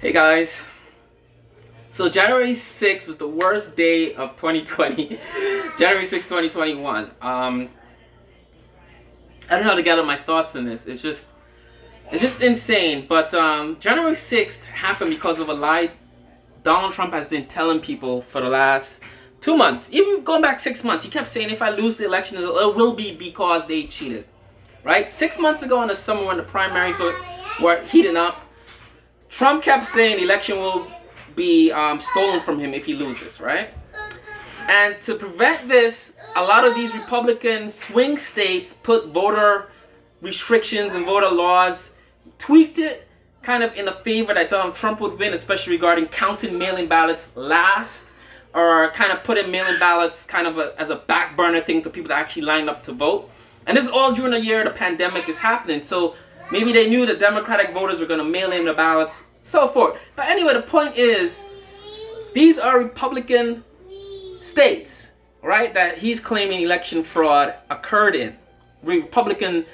Hey guys. So January 6th was the worst day of 2020. January 6th, 2021. I don't know how to gather my thoughts on this. It's just insane. But January 6th happened because of a lie Donald Trump has been telling people for the last 2 months. Even going back 6 months. He kept saying if I lose the election, it will be because they cheated. Right? 6 months ago in the summer when the primaries were heating up, Trump kept saying the election will be stolen from him if he loses, right? And to prevent this, a lot of these Republican swing states put voter restrictions and voter laws, tweaked it kind of in the favor that Donald Trump would win, especially regarding counting mail-in ballots last, or kind of putting mail-in ballots kind of as a back burner thing to people that actually lined up to vote. And this is all during the year the pandemic is happening, so maybe they knew the Democratic voters were going to mail in the ballots, so forth. But anyway, the point is, these are Republican states, right, that he's claiming election fraud occurred in. Republican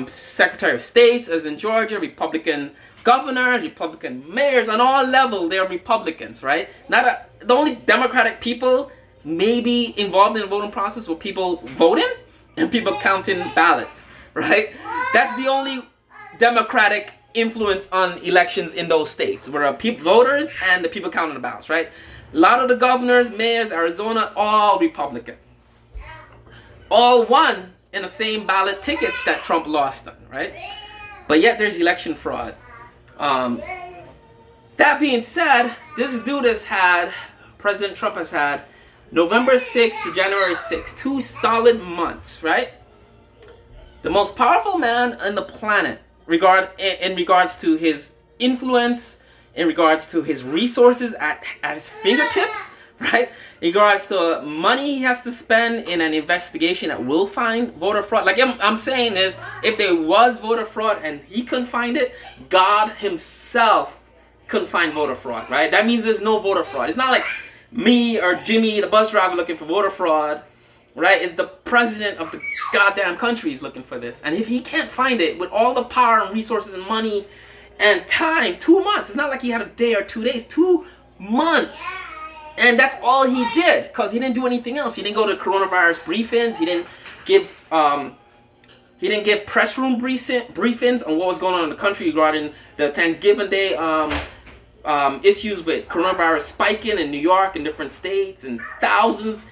Secretary of States, as in Georgia, Republican governors, Republican mayors, on all levels, they're Republicans, right? The only Democratic people maybe involved in the voting process were people voting and people counting ballots, right? That's the only Democratic influence on elections in those states, where voters and the people counting the ballots, right? A lot of the governors, mayors, Arizona, all Republican. All won in the same ballot tickets that Trump lost on, right? But yet there's election fraud. That being said, President Trump has had November 6th to January 6th, 2 solid months, right? The most powerful man on the planet in regards to his influence, in regards to his resources at his fingertips, right? In regards to money he has to spend in an investigation that will find voter fraud. Like I'm saying is, if there was voter fraud and he couldn't find it, God himself couldn't find voter fraud, right? That means there's no voter fraud. It's not like me or Jimmy, the bus driver, looking for voter fraud, right? It's the president of the goddamn country is looking for this. And if he can't find it with all the power and resources and money and time, 2 months. It's not like he had a day or 2 days, 2 months. And that's all he did, because he didn't do anything else. He didn't go to coronavirus briefings. He didn't give press room briefings on what was going on in the country regarding the Thanksgiving Day issues with coronavirus spiking in New York and different states, and thousands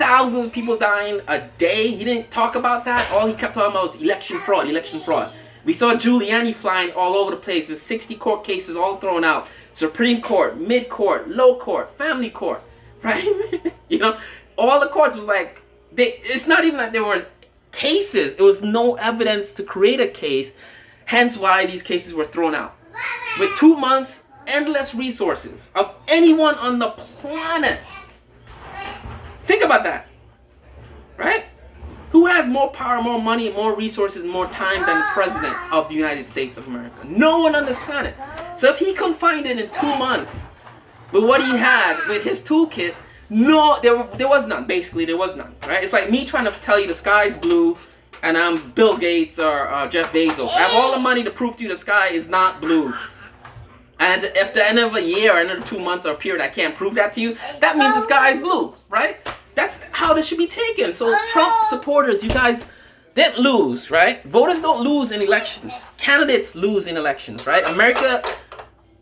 of people dying a day. He didn't talk about that. All he kept talking about was election fraud. We saw Giuliani flying all over the place. There's 60 court cases all thrown out. Supreme Court, mid-court, low court, family court, right? All the courts was like, it's not even that there were cases. It was no evidence to create a case. Hence why these cases were thrown out. With 2 months, endless resources of anyone on the planet. Think about that, right? Who has more power, more money, more resources, more time than the president of the United States of America? No one on this planet. So if he couldn't find it in 2 months with what he had with his toolkit, there was none. Basically, there was none, right? It's like me trying to tell you the sky's blue and I'm Bill Gates or Jeff Bezos. I have all the money to prove to you the sky is not blue. And if at the end of a year or another 2 months or a period I can't prove that to you, that means the sky is blue, right? That's how this should be taken. So Trump supporters, you guys didn't lose, right? Voters don't lose in elections. Candidates lose in elections, right? America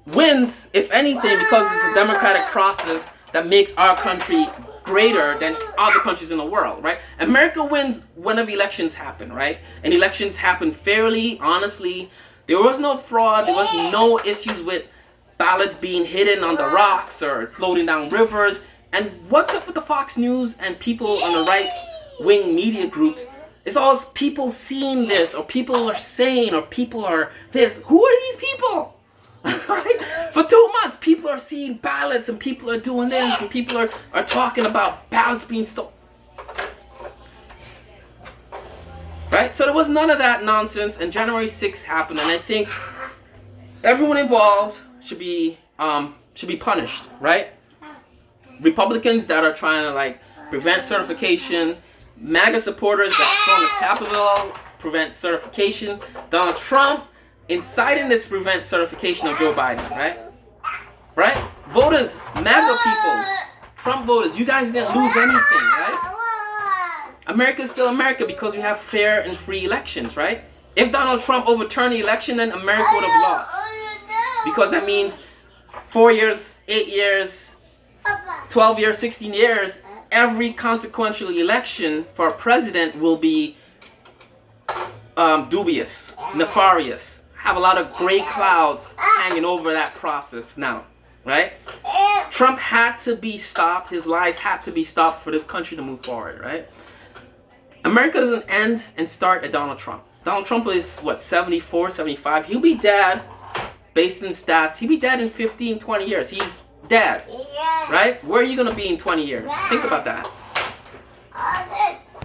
wins, if anything, because it's a democratic process that makes our country greater than other countries in the world, right? America wins whenever elections happen, right? And elections happen fairly, honestly. There was no fraud. There was no issues with ballots being hidden on the rocks or floating down rivers. And what's up with the Fox News and people on the right-wing media groups? It's all people seeing this, or people are saying, or people are this. Who are these people? Right? For 2 months, people are seeing ballots, and people are doing this, and people are talking about ballots being stolen. Right? So there was none of that nonsense, and January 6th happened, and I think everyone involved should be punished, right? Republicans that are trying to prevent certification, MAGA supporters that storm the Capitol, prevent certification, Donald Trump inciting this to prevent certification of Joe Biden, right? right? Voters, MAGA people, Trump voters, you guys didn't lose anything, right? America is still America because we have fair and free elections, right? If Donald Trump overturned the election, then America would have lost. Because that means 4 years, 8 years, 12 years, 16 years, every consequential election for a president will be dubious, nefarious, have a lot of gray clouds hanging over that process now, right? Trump had to be stopped. His lies had to be stopped for this country to move forward, right? America doesn't end and start at Donald Trump. Donald Trump is, what, 74, 75? He'll be dead, based in stats. He'll be dead in 15, 20 years. He's dead, right? Where are you going to be in 20 years? Think about that.